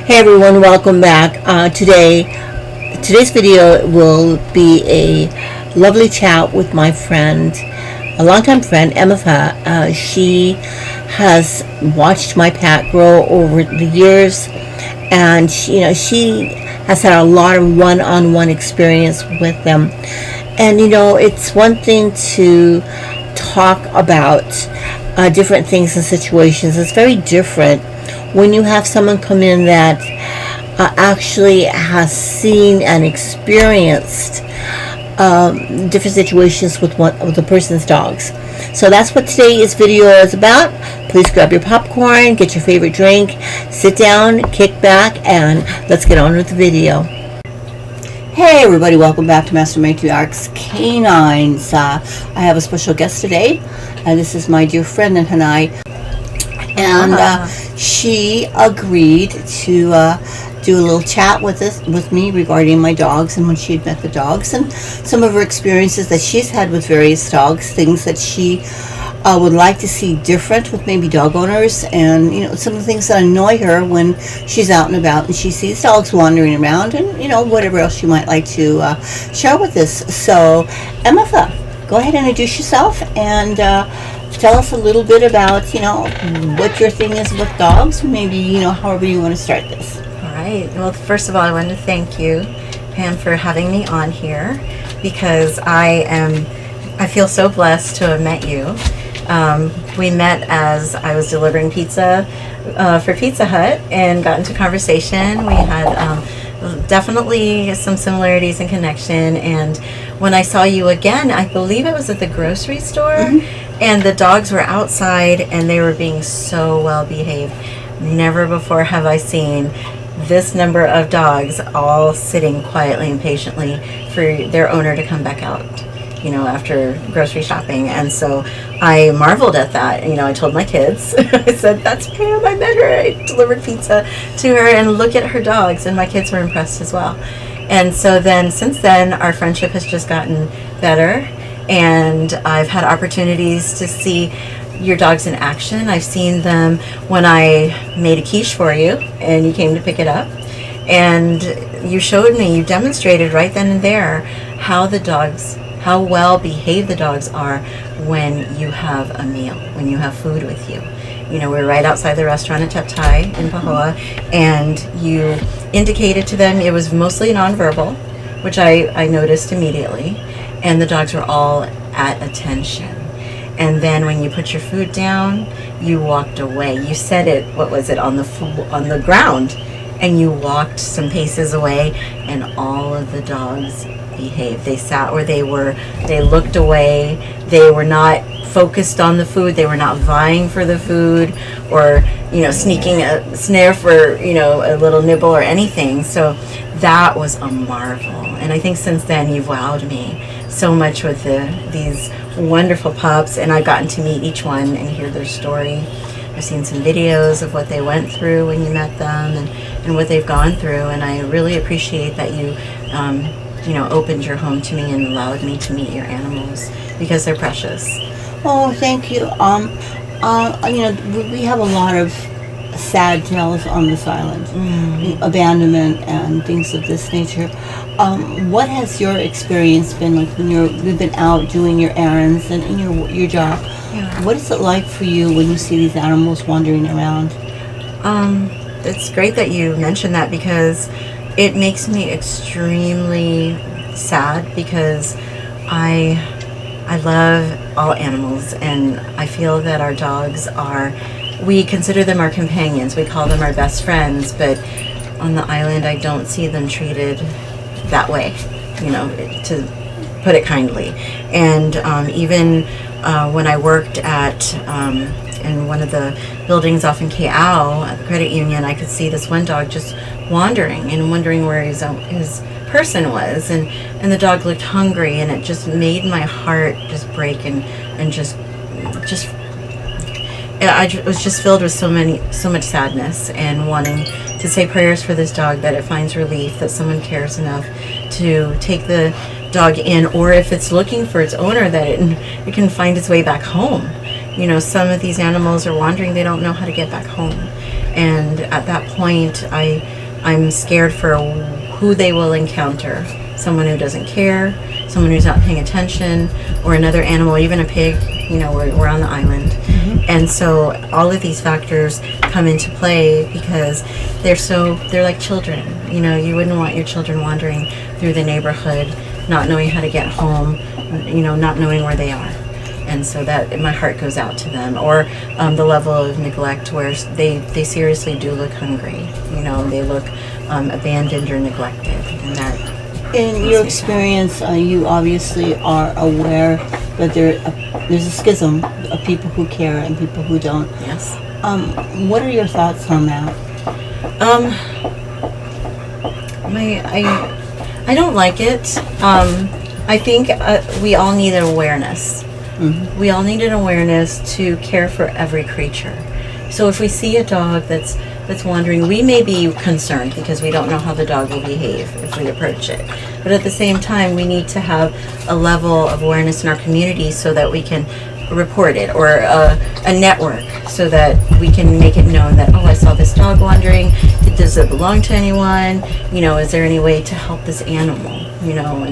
Hey everyone, welcome back. Today's video will be a lovely chat with my friend, a longtime friend, Emefa. She has watched my pet grow over the years, and she has had a lot of one-on-one experience with them. And it's one thing to talk about different things and situations. It's very different when you have someone come in that actually has seen and experienced different situations with the person's dogs. So that's what today's video is about. Please grab your popcorn, get your favorite drink, sit down, kick back, and let's get on with the video. Hey everybody, welcome back to Master Matriarchs Canines. I have a special guest today, and this is my dear friend and I. And she agreed to do a little chat with me regarding my dogs and when she had met the dogs and some of her experiences that she's had with various dogs, things that she would like to see different with maybe dog owners, and some of the things that annoy her when she's out and about and she sees dogs wandering around, and whatever else she might like to share with us. So Emefa, go ahead and introduce yourself and tell us a little bit about what your thing is with dogs, maybe however you want to start this. All right. Well, first of all, I want to thank you, Pam, for having me on here, because I feel so blessed to have met you. We met as I was delivering pizza for Pizza Hut and got into conversation. We had definitely some similarities and connection, and when I saw you again, I believe it was at the grocery store, and the dogs were outside and they were being so well behaved. Never before have I seen this number of dogs all sitting quietly and patiently for their owner to come back out, after grocery shopping. And so I marveled at that. I told my kids, I said, "That's Pam, I met her. I delivered pizza to her, and look at her dogs." And my kids were impressed as well. And so then, since then, our friendship has just gotten better, and I've had opportunities to see your dogs in action. I've seen them when I made a quiche for you and you came to pick it up, and you showed me, you demonstrated right then and there how well behaved the dogs are when you have a meal, when you have food with you. We're right outside the restaurant at Teptai in Pahoa, and you indicated to them, it was mostly nonverbal, which I noticed immediately, and the dogs were all at attention. And then when you put your food down, you walked away. You set it, on the ground, and you walked some paces away, and all of the dogs behaved. They sat where they were, they looked away, they were not focused on the food, they were not vying for the food or sneaking a snare for a little nibble or anything. So that was a marvel, and I think since then you've wowed me so much with these wonderful pups, and I've gotten to meet each one and hear their story. I've seen some videos of what they went through when you met them and what they've gone through, and I really appreciate that you opened your home to me and allowed me to meet your animals, because they're precious. Oh, thank you. We have a lot of sad tales on this island, abandonment and things of this nature. What has your experience been like when you've been out doing your errands and in your job? Yeah. What is it like for you when you see these animals wandering around? It's great that you mentioned that, because it makes me extremely sad, because I love all animals, and I feel that our dogs we consider them our companions. We call them our best friends, but on the island I don't see them treated that way, to put it kindly. And even when I worked in one of the buildings off in Ke'au at the credit union, I could see this one dog just wandering and wondering where his person was, and the dog looked hungry, and it just made my heart just break, and I was just filled with so much sadness, and wanting to say prayers for this dog, that it finds relief, that someone cares enough to take the dog in, or if it's looking for its owner, that it can find its way back home. Some of these animals are wandering, they don't know how to get back home. And at that point, I'm scared for who they will encounter. Someone who doesn't care, someone who's not paying attention, or another animal, even a pig. You know, we're on the island. And so all of these factors come into play because they're like children. You know, you wouldn't want your children wandering through the neighborhood, not knowing how to get home, you know, not knowing where they are. And so that my heart goes out to them. Or the level of neglect where they seriously do look hungry. You know, they look abandoned or neglected. And that, in your experience, you obviously are aware that there's a schism of people who care and people who don't. Yes. What are your thoughts on that? I don't like it. I think we all need an awareness. We all need an awareness to care for every creature. So if we see a dog that's wandering, we may be concerned because we don't know how the dog will behave if we approach it. But at the same time, we need to have a level of awareness in our community so that we can report it, or a network, so that we can make it known that, oh, I saw this dog wandering. Does it belong to anyone? You know, is there any way to help this animal? You know,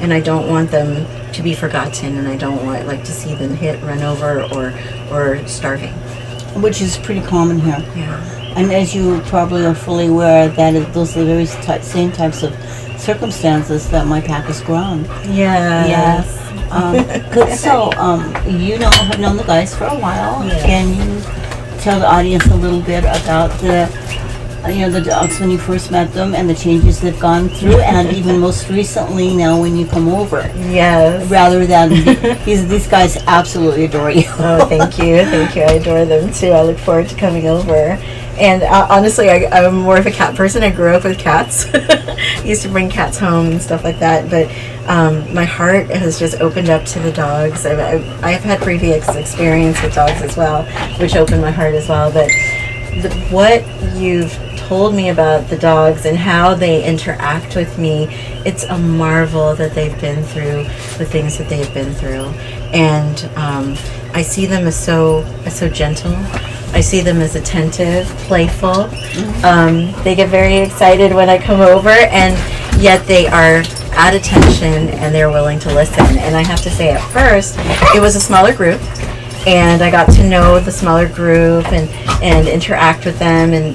and I don't want them to be forgotten, and I don't want to see them hit, run over, or starving. Which is pretty common here. Yeah. And as you probably are fully aware, those are the very same types of circumstances that my pack has grown. Yes. Good. So, you have known the guys for a while. Yeah. Can you tell the audience a little bit about the dogs when you first met them and the changes they've gone through, and even most recently now when you come over? Yes. Rather than these guys absolutely adore you. Oh, thank you. I adore them too. I look forward to coming over. And honestly, I'm more of a cat person. I grew up with cats. I used to bring cats home and stuff like that. But my heart has just opened up to the dogs. I've had previous experience with dogs as well, which opened my heart as well. But what you've told me about the dogs and how they interact with me, it's a marvel that they've been through the things that they've been through. And I see them as so gentle. I see them as attentive, playful. They get very excited when I come over, and yet they are at attention and they're willing to listen. And I have to say, at first, it was a smaller group, and I got to know the smaller group and interact with them. And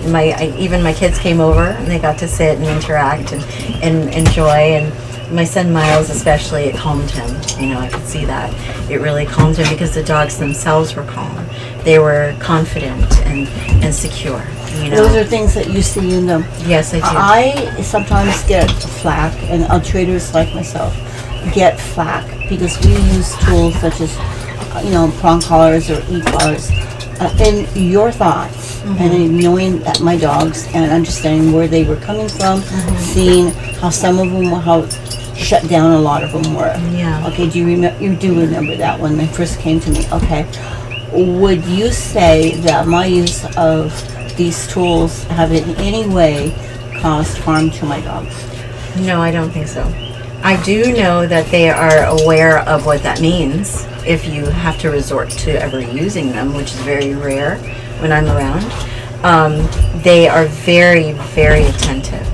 even my kids came over, and they got to sit and interact and enjoy. And my son Miles especially, it calmed him. I could see that. It really calmed him because the dogs themselves were calm. They were confident and secure. Those are things that you see in them. Yes, I do. I sometimes get flack, and traders like myself get flack because we use tools such as prong collars or e-collars. In your thoughts, and in knowing that my dogs and understanding where they were coming from, seeing how some of them how shut down a lot of them were. Yeah. Okay, you do remember that when they first came to me. Okay. Would you say that my use of these tools have in any way caused harm to my dogs? No, I don't think so. I do know that they are aware of what that means if you have to resort to ever using them, which is very rare when I'm around. They are very, very attentive.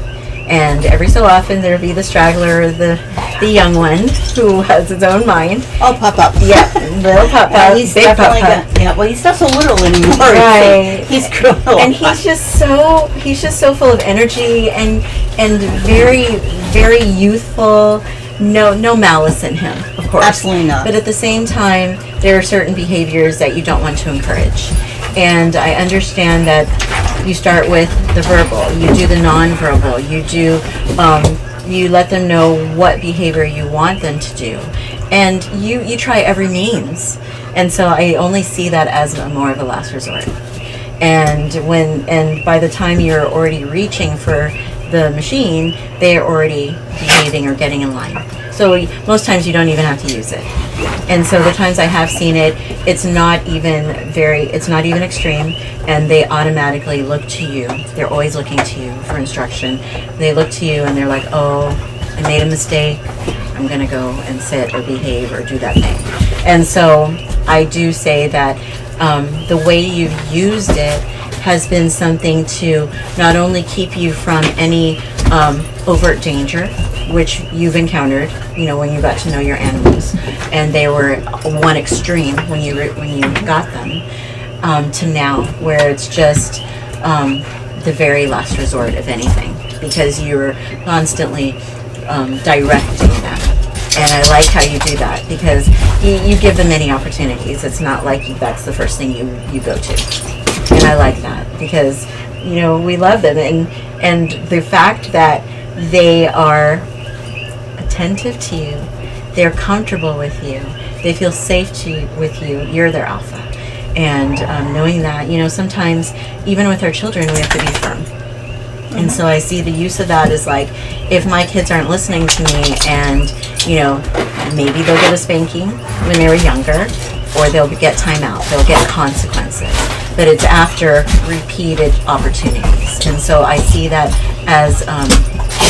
And every so often there'll be the straggler, the young one who has his own mind. Oh, Pop-Up. Yeah, little Pop-Up, he's big Pop-Up. Well, he's not so little anymore. Right. He's grown a lot. And he's just so full of energy and very, very youthful. No malice in him, of course. Absolutely not. But at the same time, there are certain behaviors that you don't want to encourage. And I understand that you start with the verbal, you do the nonverbal, you let them know what behavior you want them to do. And you try every means. And so I only see that as more of a last resort. And by the time you're already reaching for the machine, they are already behaving or getting in line. So most times you don't even have to use it. And so the times I have seen it, it's not even extreme, and they automatically look to you. They're always looking to you for instruction. They look to you and they're like, oh, I made a mistake. I'm going to go and sit or behave or do that thing. And so I do say that the way you've used it has been something to not only keep you from any overt danger, which you've encountered, when you got to know your animals, and they were one extreme when you got them, to now where it's just the very last resort of anything, because you're constantly directing them. And I like how you do that, because you give them many opportunities. It's not like that's the first thing you go to. And I like that, because we love them, and the fact that they are attentive to you, they're comfortable with you, they feel safe with you, you're their alpha. And knowing that, sometimes even with our children we have to be firm. And so I see the use of that as like, if my kids aren't listening to me, and maybe they'll get a spanking when they were younger, or they'll get time out, they'll get consequences, but it's after repeated opportunities. And so I see that as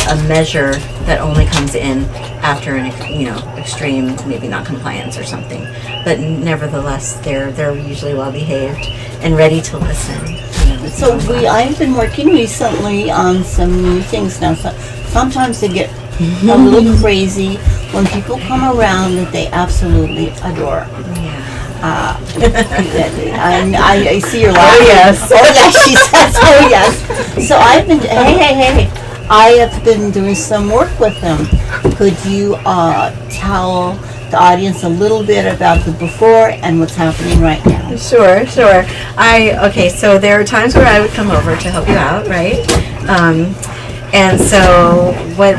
a measure that only comes in after an extreme, maybe not compliance or something, but nevertheless they're usually well behaved and ready to listen. So I've been working recently on some new things now. So sometimes they get a little crazy when people come around that they absolutely adore. And I see your laughing. Oh yes. Oh yes, she says. Oh yes. So I've been. Hey. I have been doing some work with them. Could you tell the audience a little bit about the before and what's happening right now? Sure. So there are times where I would come over to help you out, right? And so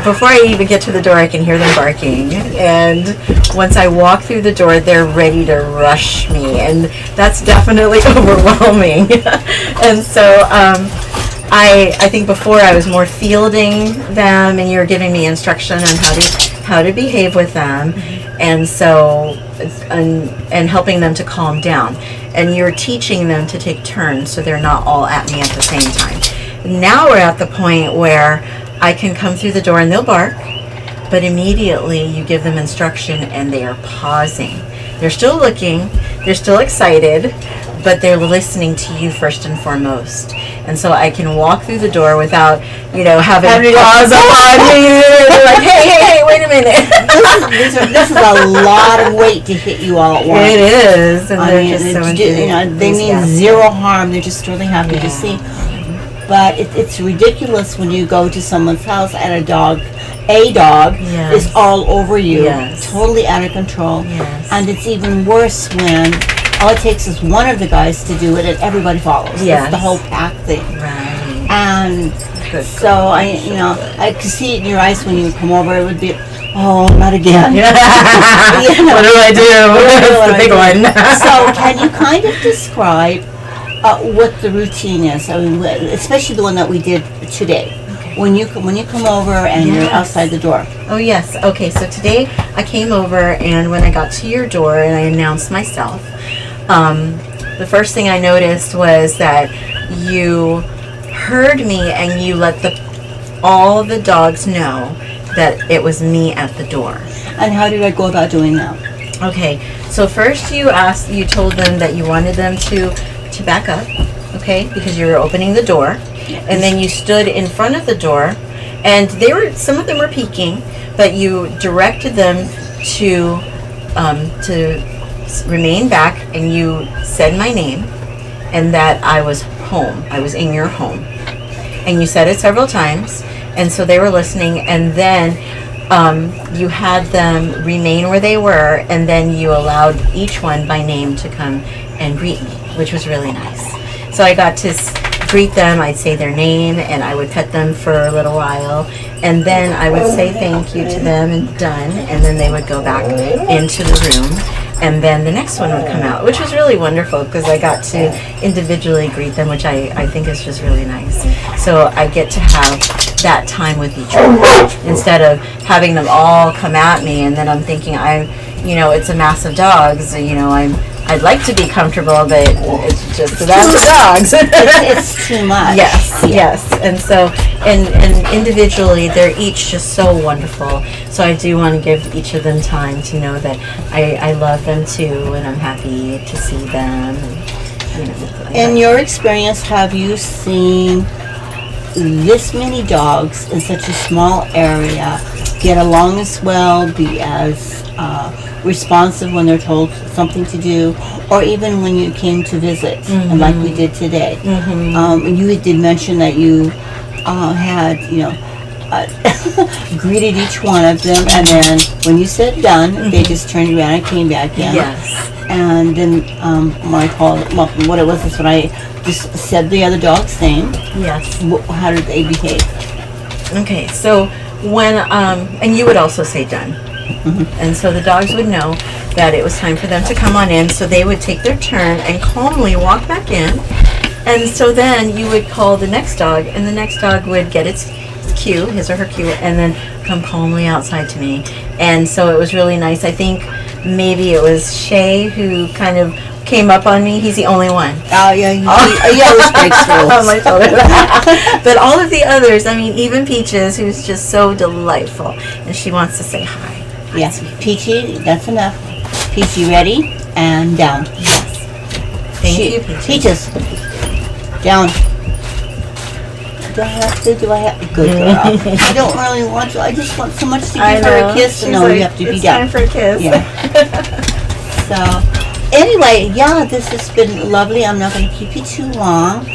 before I even get to the door, I can hear them barking. And once I walk through the door, they're ready to rush me. And that's definitely overwhelming. And so I think before I was more fielding them, and you were giving me instruction on how to behave with them. And so, and helping them to calm down. And you're teaching them to take turns so they're not all at me at the same time. Now we're at the point where I can come through the door and they'll bark, but immediately you give them instruction and they are pausing. They're still looking, they're still excited, but they're listening to you first and foremost. And so I can walk through the door without, having pause up on me. They're like, hey, wait a minute. This is a lot of weight to hit you all at once. It is. And they're just so they mean zero harm. They're just really happy to see. But it's ridiculous when you go to someone's house and a dog is all over you, totally out of control. Yes. And it's even worse when all it takes is one of the guys to do it and everybody follows. Yes. It's the whole pack thing. Right. And so I could see it in your eyes when you come over. It would be, oh, not again. What do I do? It's the big one. So can you kind of describe what the routine is? I mean, especially the one that we did today. Okay. When you come over and you're outside the door. Oh yes. Okay. So today I came over, and when I got to your door and I announced myself, the first thing I noticed was that you heard me and you let all the dogs know that it was me at the door. And how did I go about doing that? Okay. So first you told them that you wanted them to back up, okay, because you were opening the door, and then you stood in front of the door, and some of them were peeking, but you directed them to remain back, and you said my name, and that I was home, I was in your home, and you said it several times, and so they were listening, and then you had them remain where they were, and then you allowed each one by name to come and greet me, which was really nice. So I got to greet them, I'd say their name, and I would pet them for a little while, and then I would say thank you to them and done, and then they would go back into the room, and then the next one would come out, which was really wonderful because I got to individually greet them, which I think is just really nice. So I get to have that time with each one instead of having them all come at me, and then I'm thinking it's a mass of dogs, I'd like to be comfortable, but it's just a mass of dogs. It's too much. Yes. And so, and individually, they're each just so wonderful. So I do want to give each of them time to know that I love them too, and I'm happy to see them. In your experience, have you seen this many dogs in such a small area get along as well, be as responsive when they're told something to do, or even when you came to visit, and like we did today? You did mention that you had, greeted each one of them, and then when you said done, they just turned around and came back in. Yes. And then when I called, well, what it was is when I just said the other dog's name. Yes. How did they behave? Okay, so when, and you would also say done. And so the dogs would know that it was time for them to come on in, so they would take their turn and calmly walk back in. And so then you would call the next dog, and the next dog would get its cue, his or her cue, and then come calmly outside to me. And so it was really nice. I think maybe it was Shay who kind of came up on me. He's the only one. Oh, yeah. He always breaks rules. On my shoulder. But all of the others, I mean, even Peaches, who's just so delightful, and she wants to say hi. Yes. Peachy, that's enough. Peachy, ready? And down. Yes. Thank you, Peaches. Peaches. Down. Do I have to? Good girl. I don't really want to. I just want so much to give her a kiss. She's No, like, you have to be it's down. time for a kiss. Yeah. So, anyway, yeah, this has been lovely. I'm not going to keep you too long.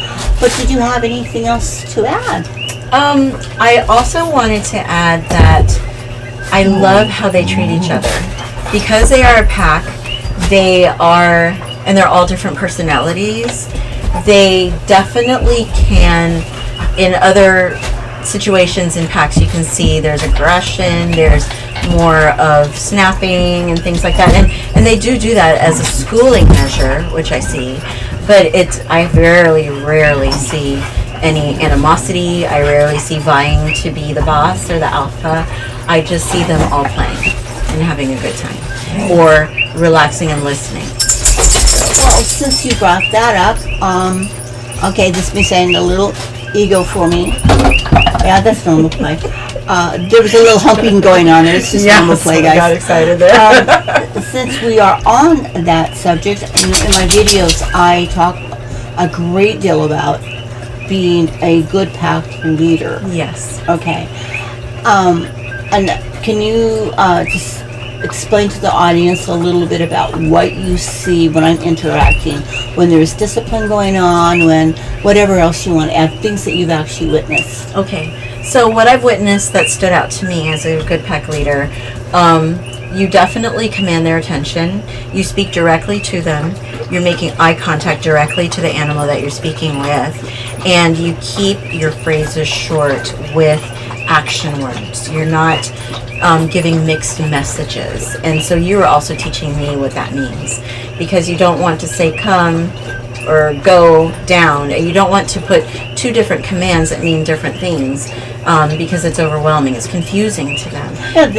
But did you have anything else to add? I also wanted to add that I love how they treat each other. Because they are a pack, and they're all different personalities, they definitely can, in other situations in packs, you can see there's aggression, there's more of snapping and things like that, and they do that as a schooling measure, which I see, but I rarely see any animosity. I rarely see vying to be the boss or the alpha. I just see them all playing and having a good time, or relaxing and listening. Since you brought that up, okay, this is me saying a little ego for me. Yeah, that's normal play. There was a little humping going on there. It's just normal play, guys. I got excited there. Since we are on that subject, in my videos, I talk a great deal about being a good pack leader. Yes. Okay. And can you just explain to the audience a little bit about what you see when I'm interacting, when there's discipline going on, when whatever else you want to add, things that you've actually witnessed? Okay, so what I've witnessed that stood out to me as a good pack leader, you definitely command their attention. You speak directly to them. You're making eye contact directly to the animal that you're speaking with, and you keep your phrases short with action words. You're not giving mixed messages, and so you're also teaching me what that means, because you don't want to say come or go down. You don't want to put two different commands that mean different things, because it's overwhelming. It's confusing to them. Yeah,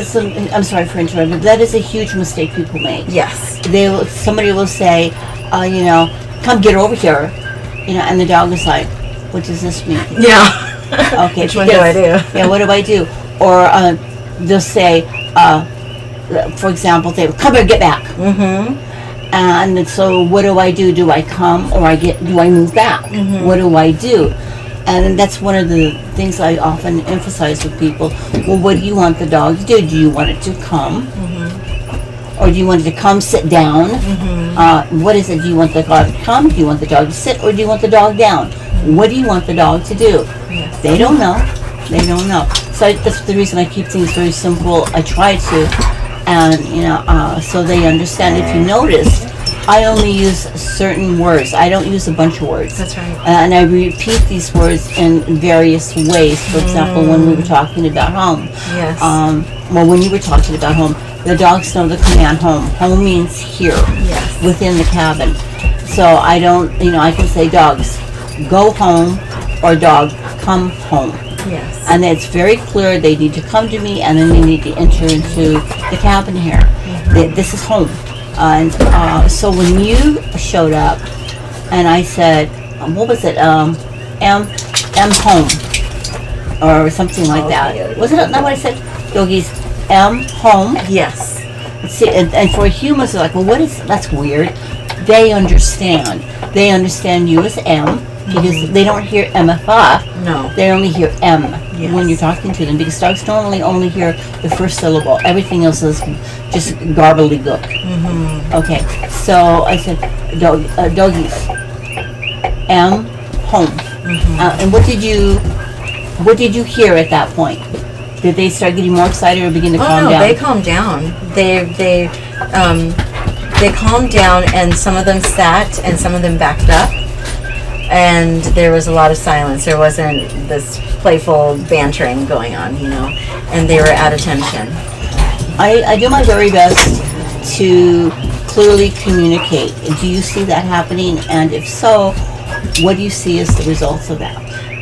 I'm sorry for interrupting. That is a huge mistake people make. Yes. Somebody will say, come get over here, and the dog is like, what does this mean? Yeah. Okay. Which one do I do? Yeah, what do I do? Or they'll say, for example, they come here, get back. Mm-hmm. And so what do I do? Do I come, or do I move back? Mm-hmm. What do I do? And that's one of the things I often emphasize with people. Well, what do you want the dog to do? Do you want it to come? Mm-hmm. Or do you want it to come, sit down? Mm-hmm. What is it? Do you want the dog to come? Do you want the dog to sit? Or do you want the dog down? What do you want the dog to do? Yes. They don't know. They don't know. So that's the reason I keep things very simple. I try to, and so they understand. If you notice, I only use certain words. I don't use a bunch of words. That's right. And I repeat these words in various ways. For example, when we were talking about home. Yes. When you were talking about home, the dogs know the command home. Home means here, Yes. within the cabin. So I don't, I can say dogs, go home, or dog, come home. Yes. And it's very clear they need to come to me, and then they need to enter into the cabin here. This is home. And so when you showed up, and I said, what was it? M home, or something like that. Wasn't it not what I said? Doggies, M home. Yes. See, and for humans, they're like, well, what is? That's weird. they understand. They understand you as M, because they don't hear Emefa. No. They only hear M Yes. when you're talking to them, because dogs normally only hear the first syllable. Everything else is just garbledygook. Okay, so I said, doggies, M, home. And what did you hear at that point? Did they start getting more excited or begin to calm down? They calmed down. They calmed down, and some of them sat, and some of them backed up, and there was a lot of silence. There wasn't this playful bantering going on, and they were at attention. I do my very best to clearly communicate. Do you see that happening? And if so, what do you see as the results of that?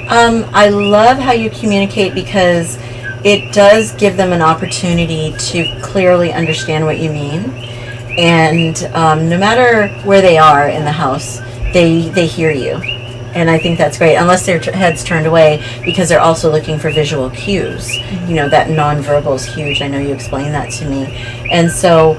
I love how you communicate, because it does give them an opportunity to clearly understand what you mean. And no matter where they are in the house, they hear you. And I think that's great, unless their head's turned away, because they're also looking for visual cues. That nonverbal is huge. I know you explained that to me. And so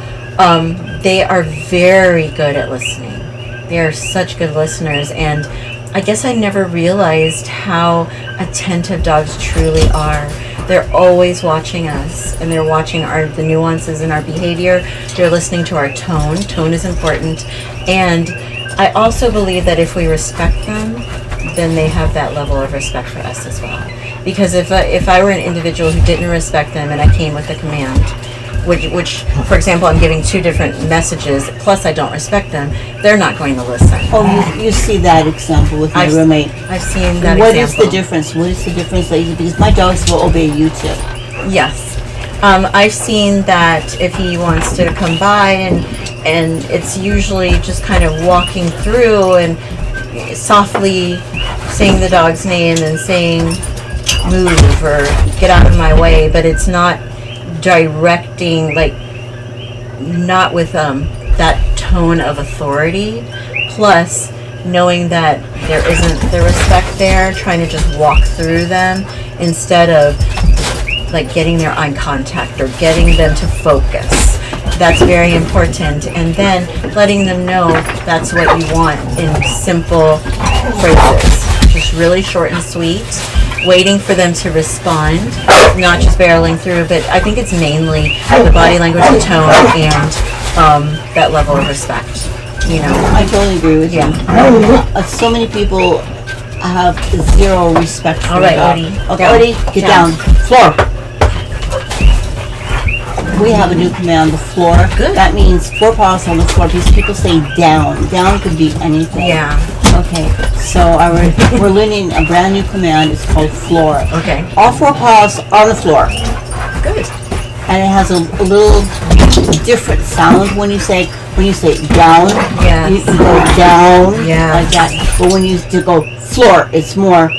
they are very good at listening. They are such good listeners. And I guess I never realized how attentive dogs truly are. They're always watching us, and they're watching the nuances in our behavior. They're listening to our tone. Tone is important. And I also believe that if we respect them, then they have that level of respect for us as well. Because if I were an individual who didn't respect them, and I came with a command, which, for example, I'm giving two different messages, plus I don't respect them, they're not going to listen. Oh, you see that example with my roommate. I've seen that What example. is the difference? What is the difference, ladies? Because my dogs will obey you too. Yes. I've seen that if he wants to come by, and it's usually just kind of walking through and softly saying the dog's name and saying move or get out of my way, but it's not directing, not with that tone of authority, plus knowing that there isn't the respect there, trying to just walk through them instead of getting their eye contact or getting them to focus. That's very important. And then letting them know that's what you want in simple phrases, just really short and sweet, waiting for them to respond, not just barreling through, but I think it's mainly the body language, the tone, and that level of respect. I totally agree with you. So many people have zero respect for All right, the dog. Odie. Okay, Down. Odie, get down. Floor. We have a new command, the floor. Good. That means 4 paws on the floor, because people say down. Down could be anything. Yeah. Okay, so we're learning a brand new command. It's called floor. Okay. All 4 paws on the floor. Good. And it has a little different sound when you say down. Yes. You go down Yes. like that. But when you go floor, it's more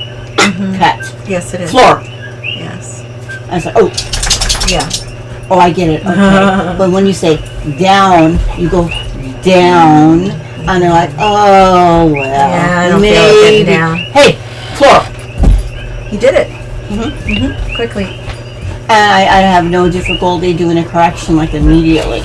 cut. Yes, it is. Floor. Yes. I was like, oh, Yeah. oh, I get it. Okay. But when you say down, you go down, and they're like, oh well, Yeah, I don't feel maybe. like getting down. Hey, floor. He did it. Quickly. And I have no difficulty doing a correction immediately.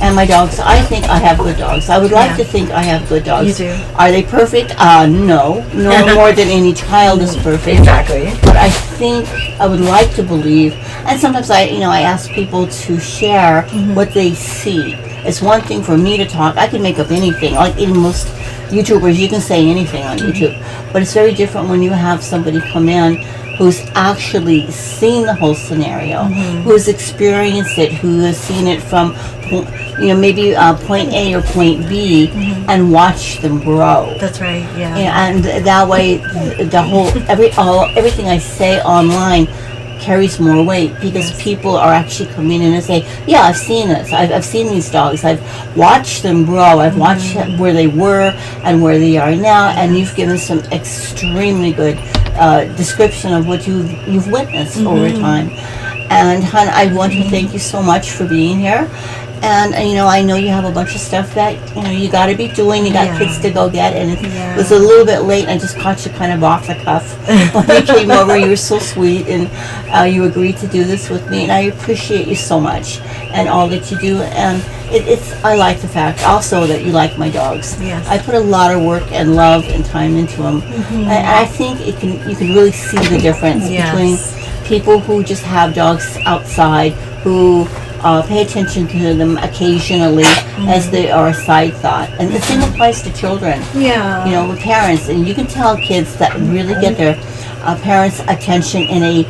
And my dogs, I think I have good dogs. I would like to think I have good dogs. You do. Are they perfect? No. No more than any child is perfect. Exactly. But I think I would like to believe, and sometimes I ask people to share what they see. It's one thing for me to talk. I can make up anything. In most YouTubers, you can say anything on YouTube. But it's very different when you have somebody come in who's actually seen the whole scenario, who's experienced it, who has seen it from, maybe point A or point B, and watched them grow. That's right. Yeah. And that way, the whole everything I say online carries more weight, because people are actually coming in and say, yeah, I've seen this. I've seen these dogs. I've watched them grow. I've watched where they were and where they are now, and you've given some extremely good description of what you've witnessed over time. And hon, I want to thank you so much for being here. And I know you have a bunch of stuff that you got to be doing. You got Yeah. kids to go get, and it Yeah. was a little bit late. And I just caught you kind of off the cuff when you came over. You were so sweet, and you agreed to do this with me, and I appreciate you so much and all that you do. And I like the fact also that you like my dogs. Yes. I put a lot of work and love and time into them. And I think you can really see the difference Yes. between people who just have dogs outside, who pay attention to them occasionally as they are a side thought. And the same applies to children. Yeah. With parents. And you can tell kids that really get their parents' attention in a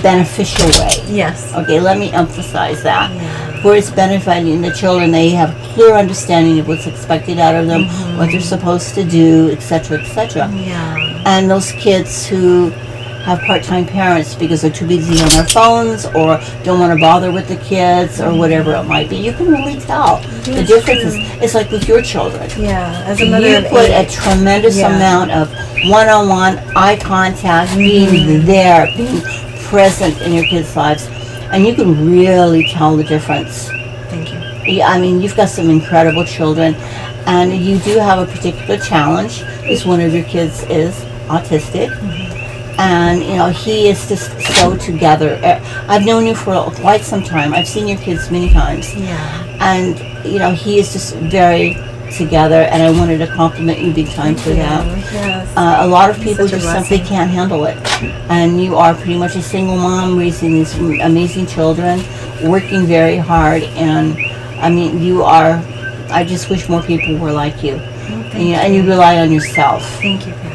beneficial way. Yes. Okay, let me emphasize that. Yeah. Where it's benefiting the children, they have a clear understanding of what's expected out of them, what they're supposed to do, etc., etc. Yeah. And those kids who have part-time parents because they're too busy on their phones or don't want to bother with the kids or whatever it might be, you can really tell the That's difference. true. It's like with your children. Yeah. As a mother You of put a 8. tremendous Yeah. amount of one-on-one eye contact, being there, being present in your kids' lives, and you can really tell the difference. Thank you. Yeah, I mean, you've got some incredible children, and you do have a particular challenge because one of your kids is autistic. And he is just so together. I've known you for quite some time. I've seen your kids many times, Yeah. and he is just very together. And I wanted to compliment you big time for that. Yes. A lot of people Such a just simply blessing. can't handle it, and you are pretty much a single mom raising these amazing children, working very hard. And I mean, you are. I just wish more people were like you, and you rely on yourself. Thank you, Pam.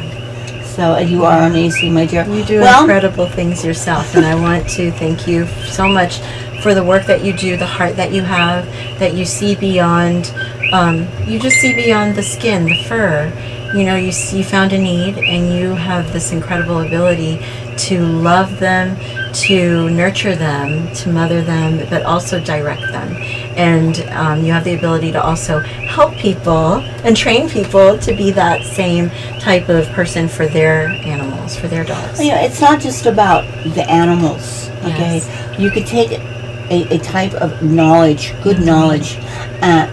So you are amazing, my dear. You do incredible things yourself, and I want to thank you so much for the work that you do, the heart that you have, that you see beyond. You just see beyond the skin, the fur. You found a need, and you have this incredible ability to love them, to nurture them, to mother them, but also direct them. And you have the ability to also help people and train people to be that same type of person for their animals, for their dogs. It's not just about the animals, okay? Yes. You could take a type of knowledge, good knowledge.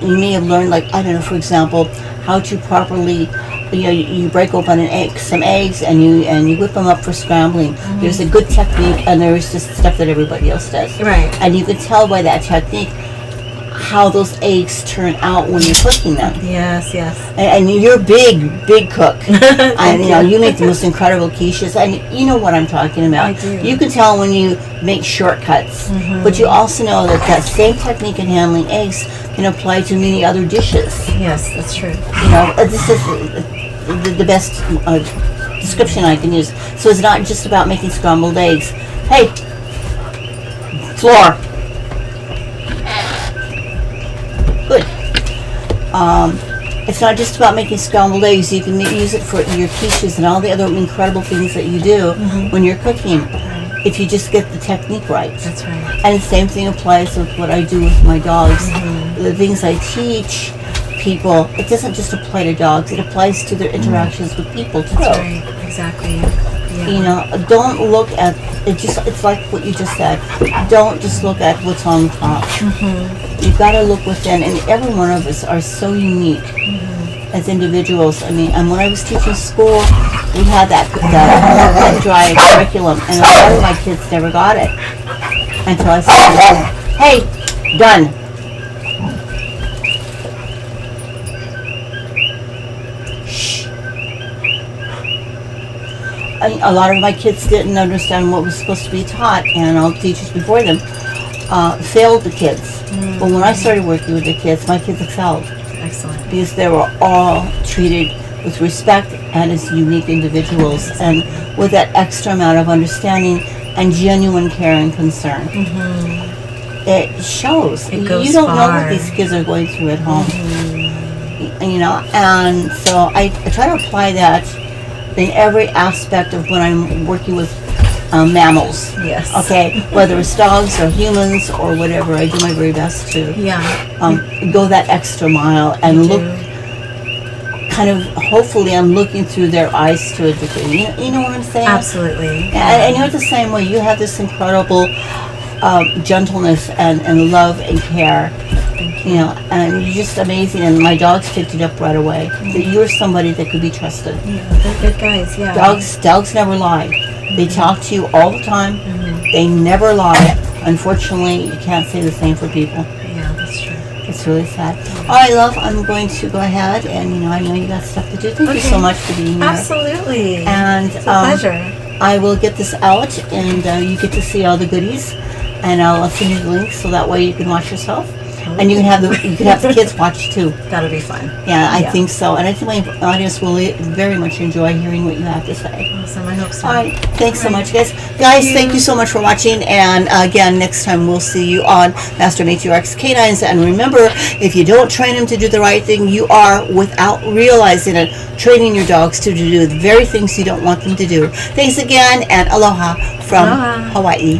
You may have learned, like, I don't know, for example, how to properly, you break open some eggs and you whip them up for scrambling. There's a good technique, and there's just stuff that everybody else does. Right. And you can tell by that technique how those eggs turn out when you're cooking them. Yes, yes. And you're a big cook. And you. you make the most incredible quiches, and you know what I'm talking about. I do. You can tell when you make shortcuts, but you also know that same technique in handling eggs can apply to many other dishes. Yes, that's true. This is the best description I can use. So it's not just about making scrambled eggs. Hey, floor. Good. It's not just about making scrambled eggs. You can use it for your quiches and all the other incredible things that you do when you're cooking, if you just get the technique right. That's right. And the same thing applies with what I do with my dogs. The things I teach people, it doesn't just apply to dogs, it applies to their interactions with people too. That's right. Exactly. Yeah. Don't look at it. It's like what you just said. Don't just look at what's on the top. You've got to look within, and every one of us are so unique as individuals. I mean, and when I was teaching school, we had that dry curriculum, and a lot of my kids never got it until I said, "Hey, done." A lot of my kids didn't understand what was supposed to be taught, and all the teachers before them failed the kids. But when I started working with the kids, my kids excelled Excellent. because they were all treated with respect and as unique individuals, and with that extra amount of understanding and genuine care and concern. It shows. It goes You don't know far. what these kids are going through at home. And so I try to apply that in every aspect of when I'm working with mammals. Yes. Okay, whether it's dogs or humans or whatever, I do my very best to Yeah. go that extra mile and You look. do. Kind of, hopefully, I'm looking through their eyes to a degree. You know what I'm saying? Absolutely. And you're the same way. You have this incredible gentleness and love and care Thank you. You know, and you're just amazing. And my dogs picked it up right away. That you're somebody that could be trusted. Yeah, they're good guys. Yeah. Dogs never lie. They talk to you all the time. They never lie. Unfortunately, you can't say the same for people. Yeah, that's true. It's really sad. All right, love, I'm going to go ahead, and I know you got stuff to do. Thank you so much for being here. Absolutely. And It's a pleasure. I will get this out, and you get to see all the goodies, and I'll send you the links so that way you can watch yourself, and you can have the kids watch too. That'll be fun. Yeah, I think so, and I think my audience will very much enjoy hearing what you have to say. Awesome. I hope so. All right, thanks so much, guys. Thank you so much for watching, and again, next time we'll see you on Master Matriarchs Canines. And remember, if you don't train them to do the right thing, you are, without realizing it, training your dogs to do the very things you don't want them to do. Thanks again, and aloha from Hawaii.